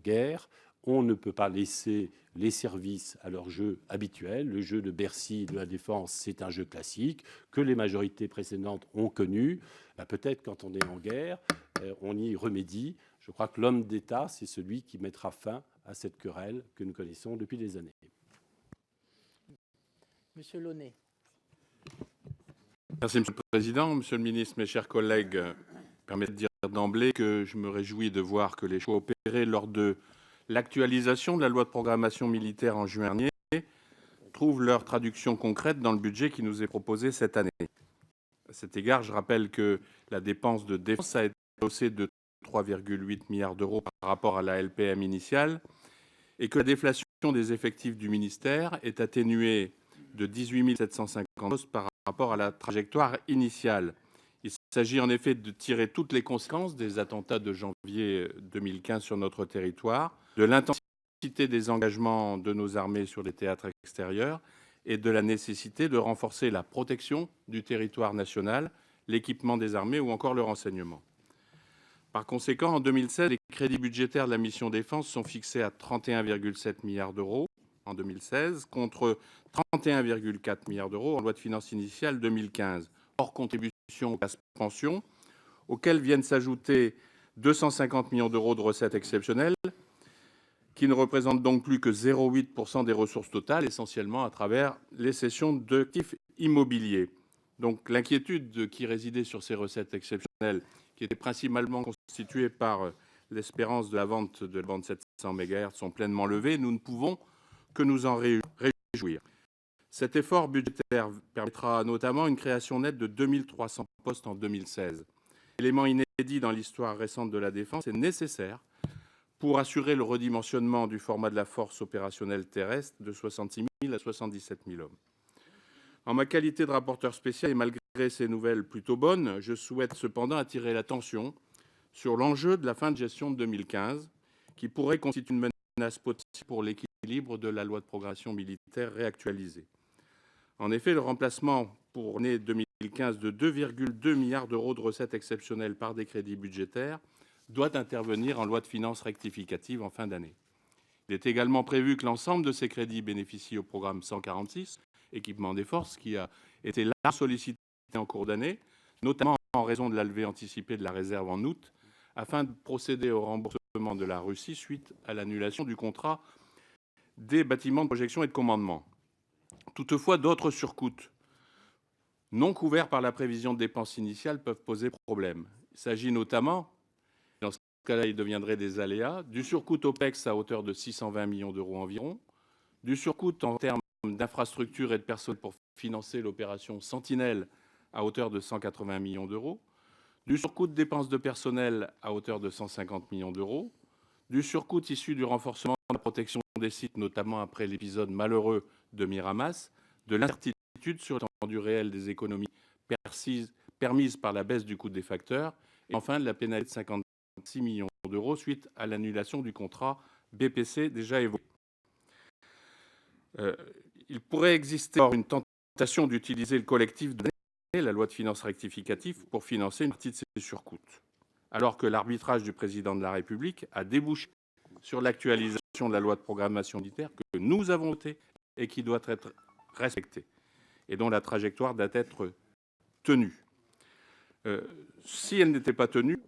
guerre. On ne peut pas laisser les services à leur jeu habituel. Le jeu de Bercy de la Défense, c'est un jeu classique que les majorités précédentes ont connu. Peut-être quand on est en guerre, on y remédie. Je crois que l'homme d'État, c'est celui qui mettra fin à cette querelle que nous connaissons depuis des années. Monsieur Launay. Merci, Monsieur le Président. Monsieur le Ministre, mes chers collègues, permettez de dire d'emblée que je me réjouis de voir que les choix opérés lors de l'actualisation de la loi de programmation militaire en juin dernier trouvent leur traduction concrète dans le budget qui nous est proposé cette année. À cet égard, je rappelle que la dépense de défense a été haussée de 3,8 milliards d'euros par rapport à la LPM initiale et que la déflation des effectifs du ministère est atténuée de 18 750 postes par rapport à la trajectoire initiale. Il s'agit en effet de tirer toutes les conséquences des attentats de janvier 2015 sur notre territoire, de l'intensité des engagements de nos armées sur les théâtres extérieurs et de la nécessité de renforcer la protection du territoire national, l'équipement des armées ou encore le renseignement. Par conséquent, en 2016, les crédits budgétaires de la mission défense sont fixés à 31,7 milliards d'euros en 2016 contre 31,4 milliards d'euros en loi de finances initiale 2015, hors contribution aux pensions, auxquelles viennent s'ajouter 250 millions d'euros de recettes exceptionnelles, qui ne représentent donc plus que 0,8% des ressources totales, essentiellement à travers les cessions d'actifs immobiliers. Donc l'inquiétude qui résidait sur ces recettes exceptionnelles, qui étaient principalement constituées par l'espérance de la vente de la bande 700 MHz, sont pleinement levées. Nous ne pouvons que nous en réjouir. Cet effort budgétaire permettra notamment une création nette de 2300 postes en 2016. Élément inédit dans l'histoire récente de la défense est nécessaire pour assurer le redimensionnement du format de la force opérationnelle terrestre de 66 000 à 77 000 hommes. En ma qualité de rapporteur spécial et malgré ces nouvelles plutôt bonnes, je souhaite cependant attirer l'attention sur l'enjeu de la fin de gestion de 2015 qui pourrait constituer une menace potentielle pour l'équilibre de la loi de programmation militaire réactualisée. En effet, le remplacement pour l'année 2015 de 2,2 milliards d'euros de recettes exceptionnelles par des crédits budgétaires doit intervenir en loi de finances rectificative en fin d'année. Il est également prévu que l'ensemble de ces crédits bénéficie au programme 146, équipement des forces, qui a été largement sollicité en cours d'année, notamment en raison de la levée anticipée de la réserve en août, afin de procéder au remboursement de la Russie suite à l'annulation du contrat des bâtiments de projection et de commandement. Toutefois, d'autres surcoûts non couverts par la prévision de dépenses initiales peuvent poser problème. Il s'agit notamment, dans ce cas-là, il deviendrait des aléas, du surcoût OPEX à hauteur de 620 millions d'euros environ, du surcoût en termes d'infrastructures et de personnel pour financer l'opération Sentinelle à hauteur de 180 millions d'euros, du surcoût de dépenses de personnel à hauteur de 150 millions d'euros, du surcoût issu du renforcement de la protection des sites, notamment après l'épisode malheureux de Miramas, de l'incertitude sur l'étendue réelle des économies permises par la baisse du coût des facteurs, et enfin de la pénalité de 56 millions d'euros suite à l'annulation du contrat BPC déjà évoqué. Il pourrait exister une tentation d'utiliser le collectif de la loi de finances rectificative pour financer une partie de ces surcoûts, alors que l'arbitrage du président de la République a débouché sur l'actualisation de la loi de programmation militaire que nous avons votée et qui doit être respectée et dont la trajectoire doit être tenue. Si elle n'était pas tenue,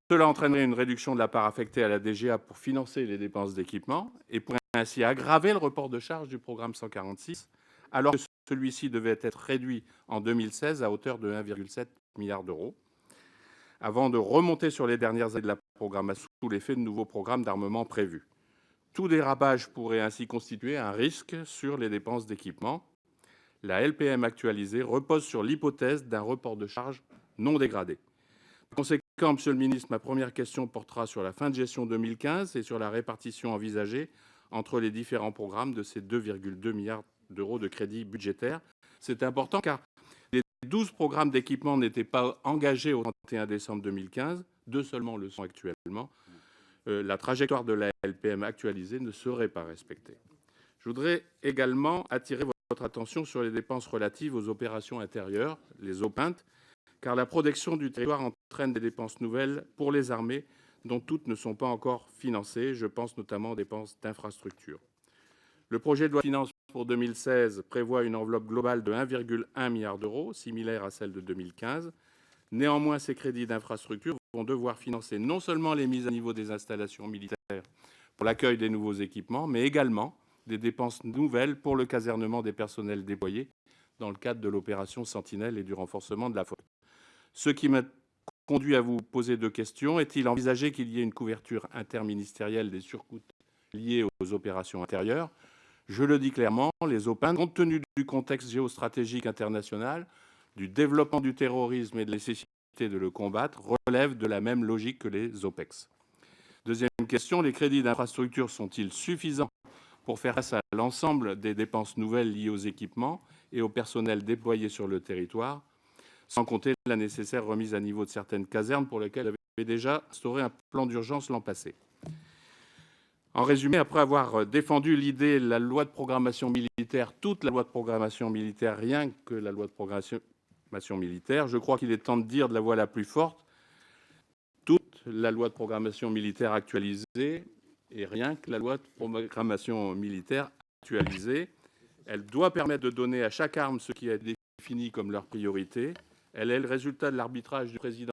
cela entraînerait une réduction de la part affectée à la DGA pour financer les dépenses d'équipement et pourrait ainsi aggraver le report de charges du programme 146, alors que celui-ci devait être réduit en 2016 à hauteur de 1,7 milliard d'euros, avant de remonter sur les dernières années de la programmation sous l'effet de nouveaux programmes d'armement prévus. Tout dérapage pourrait ainsi constituer un risque sur les dépenses d'équipement. La LPM actualisée repose sur l'hypothèse d'un report de charges non dégradé. Par conséquent, Monsieur le Ministre, ma première question portera sur la fin de gestion 2015 et sur la répartition envisagée entre les différents programmes de ces 2,2 milliards d'euros de crédits budgétaires. C'est important car les 12 programmes d'équipement n'étaient pas engagés au 31 décembre 2015, 2 seulement le sont actuellement. La trajectoire de la LPM actualisée ne serait pas respectée. Je voudrais également attirer votre attention sur les dépenses relatives aux opérations intérieures, les OPINT, car la protection du territoire entraîne des dépenses nouvelles pour les armées dont toutes ne sont pas encore financées. Je pense notamment aux dépenses d'infrastructure. Le projet de loi de finances pour 2016 prévoit une enveloppe globale de 1,1 milliard d'euros, similaire à celle de 2015. Néanmoins, ces crédits d'infrastructure vont devoir financer non seulement les mises à niveau des installations militaires pour l'accueil des nouveaux équipements, mais également des dépenses nouvelles pour le casernement des personnels déployés dans le cadre de l'opération Sentinelle et du renforcement de la flotte. Ce qui m'a conduit à vous poser 2 questions. Est-il envisagé qu'il y ait une couverture interministérielle des surcoûts liés aux opérations intérieures? Je le dis clairement, les OPINT, compte tenu du contexte géostratégique international, du développement du terrorisme et de la nécessité de le combattre, relèvent de la même logique que les OPEX. Deuxième question, les crédits d'infrastructure sont-ils suffisants pour faire face à l'ensemble des dépenses nouvelles liées aux équipements et au personnel déployé sur le territoire, sans compter la nécessaire remise à niveau de certaines casernes pour lesquelles vous avez déjà instauré un plan d'urgence l'an passé? En résumé, après avoir défendu l'idée de la loi de programmation militaire, toute la loi de programmation militaire, rien que la loi de programmation militaire, je crois qu'il est temps de dire de la voix la plus forte, toute la loi de programmation militaire actualisée et rien que la loi de programmation militaire actualisée. Elle doit permettre de donner à chaque arme ce qui est défini comme leur priorité. Elle est le résultat de l'arbitrage du président